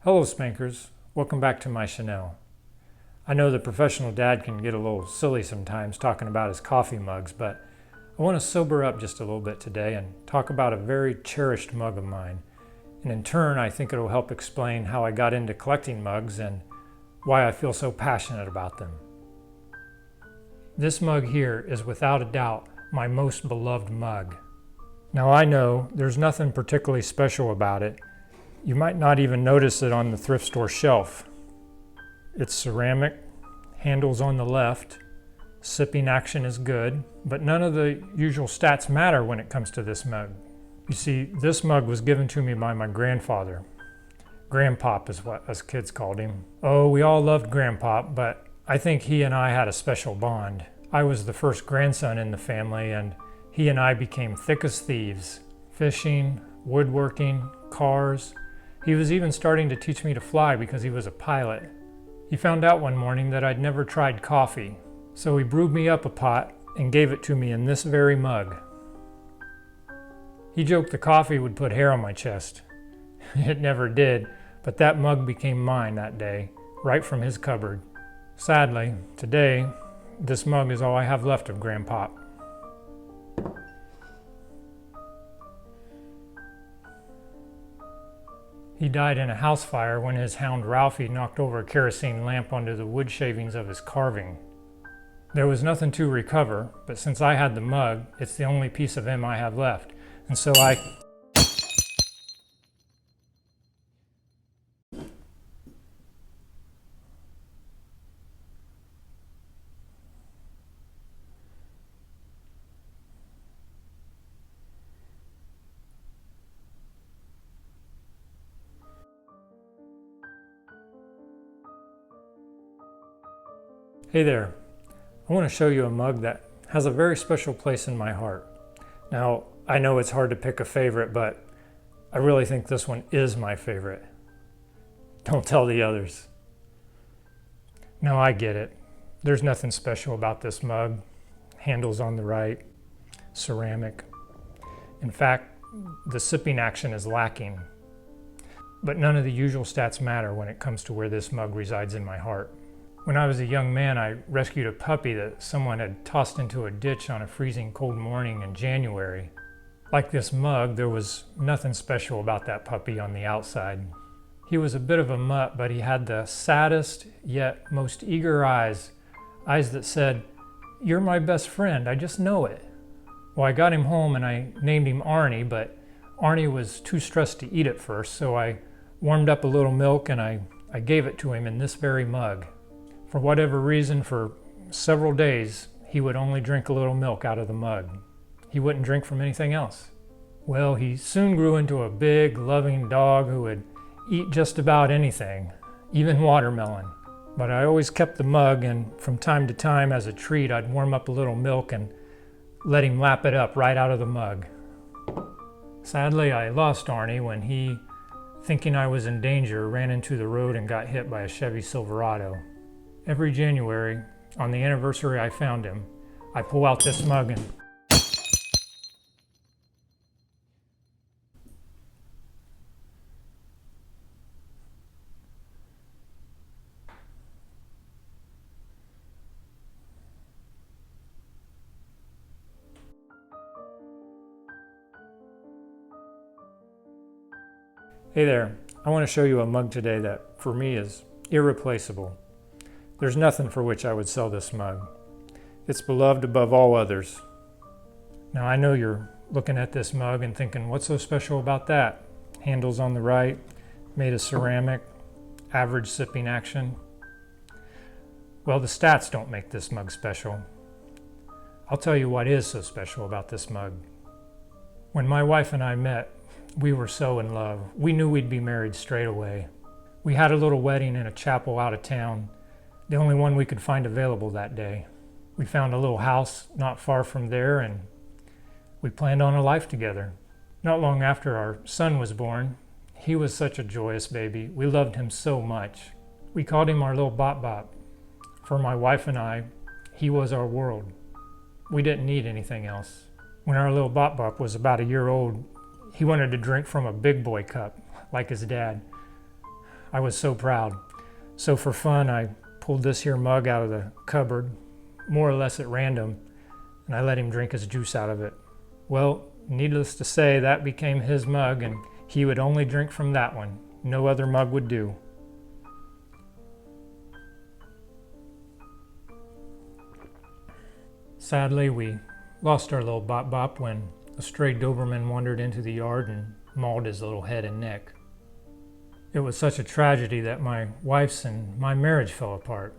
Hello Spankers, welcome back to my Chanel. I know the professional dad can get a little silly sometimes talking about his coffee mugs, but I want to sober up just a little bit today and talk about a very cherished mug of mine. And in turn, I think it'll help explain how I got into collecting mugs and why I feel so passionate about them. This mug here is without a doubt my most beloved mug. Now I know there's nothing particularly special about it. You might not even notice it on the thrift store shelf. It's ceramic, handles on the left, sipping action is good, but none of the usual stats matter when it comes to this mug. You see, this mug was given to me by my grandfather. Grandpop is what us kids called him. Oh, we all loved Grandpop, but I think he and I had a special bond. I was the first grandson in the family, and he and I became thick as thieves. Fishing, woodworking, cars. He was even starting to teach me to fly because he was a pilot. He found out one morning that I'd never tried coffee, so he brewed me up a pot and gave it to me in this very mug. He joked the coffee would put hair on my chest. It never did, but that mug became mine that day, right from his cupboard. Sadly, today, this mug is all I have left of Grandpop. He died in a house fire when his hound Ralphie knocked over a kerosene lamp onto the wood shavings of his carving. There was nothing to recover, but since I had the mug, it's the only piece of him I have left. And so Hey there, I want to show you a mug that has a very special place in my heart. Now, I know it's hard to pick a favorite, but I really think this one is my favorite. Don't tell the others. No, I get it. There's nothing special about this mug. Handles on the right, ceramic. In fact, the sipping action is lacking. But none of the usual stats matter when it comes to where this mug resides in my heart. When I was a young man, I rescued a puppy that someone had tossed into a ditch on a freezing cold morning in January. Like this mug, there was nothing special about that puppy on the outside. He was a bit of a mutt, but he had the saddest yet most eager eyes that said, "You're my best friend, I just know it." Well, I got him home and I named him Arnie, but Arnie was too stressed to eat at first, so I warmed up a little milk and I gave it to him in this very mug. For whatever reason, for several days, he would only drink a little milk out of the mug. He wouldn't drink from anything else. Well, he soon grew into a big, loving dog who would eat just about anything, even watermelon. But I always kept the mug, and from time to time, as a treat, I'd warm up a little milk and let him lap it up right out of the mug. Sadly, I lost Arnie when he, thinking I was in danger, ran into the road and got hit by a Chevy Silverado. Every January, on the anniversary I found him, I pull out this mug and Hey there, I want to show you a mug today that, for me, is irreplaceable. There's nothing for which I would sell this mug. It's beloved above all others. Now I know you're looking at this mug and thinking, what's so special about that? Handles on the right, made of ceramic, average sipping action. Well, the stats don't make this mug special. I'll tell you what is so special about this mug. When my wife and I met, we were so in love. We knew we'd be married straight away. We had a little wedding in a chapel out of town, the only one we could find available that day. We found a little house not far from there, and we planned on a life together. Not long after our son was born, he was such a joyous baby. We loved him so much. We called him our little Bop Bop. For my wife and I, he was our world. We didn't need anything else. When our little Bop Bop was about a year old, he wanted to drink from a big boy cup, like his dad. I was so proud. So for fun, I pulled this here mug out of the cupboard, more or less at random, and I let him drink his juice out of it. Well, needless to say, that became his mug, and he would only drink from that one. No other mug would do. Sadly, we lost our little Bop Bop when a stray Doberman wandered into the yard and mauled his little head and neck. It was such a tragedy that my wife's and my marriage fell apart.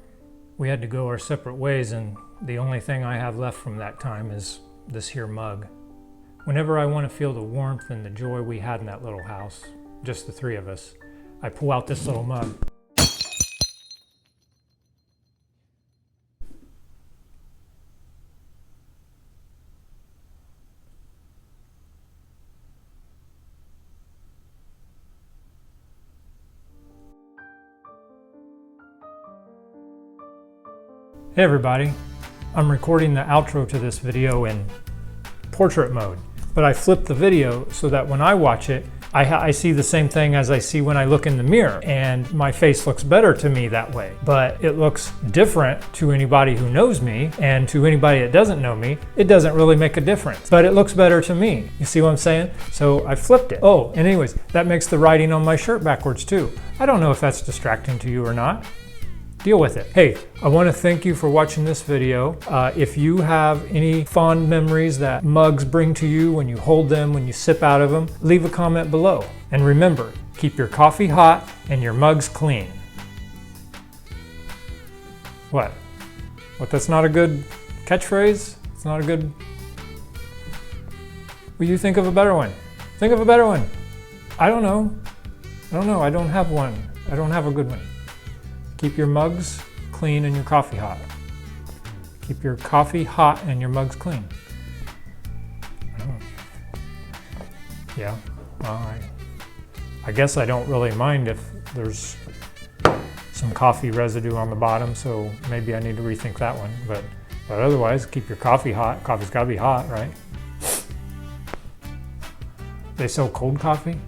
We had to go our separate ways, and the only thing I have left from that time is this here mug. Whenever I want to feel the warmth and the joy we had in that little house, just the three of us, I pull out this little mug. Hey everybody, I'm recording the outro to this video in portrait mode, but I flipped the video so that when I watch it, I see the same thing as I see when I look in the mirror, and my face looks better to me that way. But it looks different to anybody who knows me, and to anybody that doesn't know me, it doesn't really make a difference. But it looks better to me. You see what I'm saying? So I flipped it. Oh, and anyways, that makes the writing on my shirt backwards too. I don't know if that's distracting to you or not. Deal with it. Hey, I want to thank you for watching this video. If you have any fond memories that mugs bring to you when you hold them, when you sip out of them, leave a comment below. And remember, keep your coffee hot and your mugs clean. What? That's not a good catchphrase? It's not a good... Will you think of a better one? Think of a better one. I don't know. I don't have one. I don't have a good one. Keep your mugs clean and your coffee hot. Keep your coffee hot and your mugs clean. Yeah, well, I guess I don't really mind if there's some coffee residue on the bottom, so maybe I need to rethink that one. But otherwise, keep your coffee hot. Coffee's gotta be hot, right? They sell cold coffee?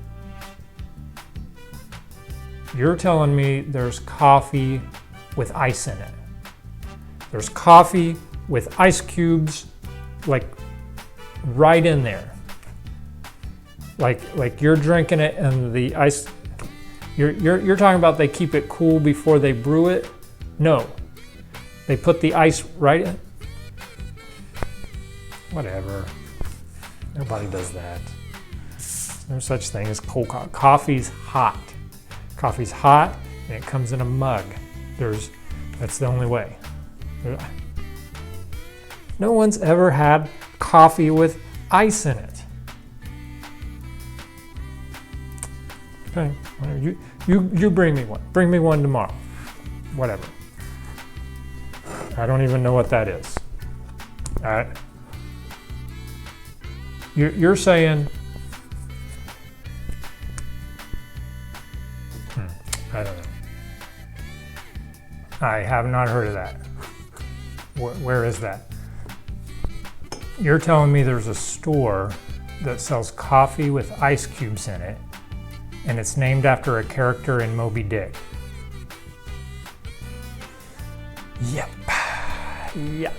You're telling me there's coffee with ice in it. There's coffee with ice cubes, like right in there. Like you're drinking it and the ice, you're talking about they keep it cool before they brew it? No, they put the ice right in. Whatever, nobody does that. There's no such thing as cold coffee. Coffee's hot. Coffee's hot and it comes in a mug. That's the only way. No one's ever had coffee with ice in it. Okay, you bring me one. Bring me one tomorrow. Whatever. I don't even know what that is. All right. You're saying. I don't know. I have not heard of that. Where is that? You're telling me there's a store that sells coffee with ice cubes in it, and it's named after a character in Moby Dick. Yep. Yep.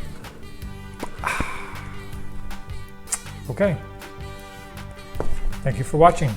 Okay. Thank you for watching.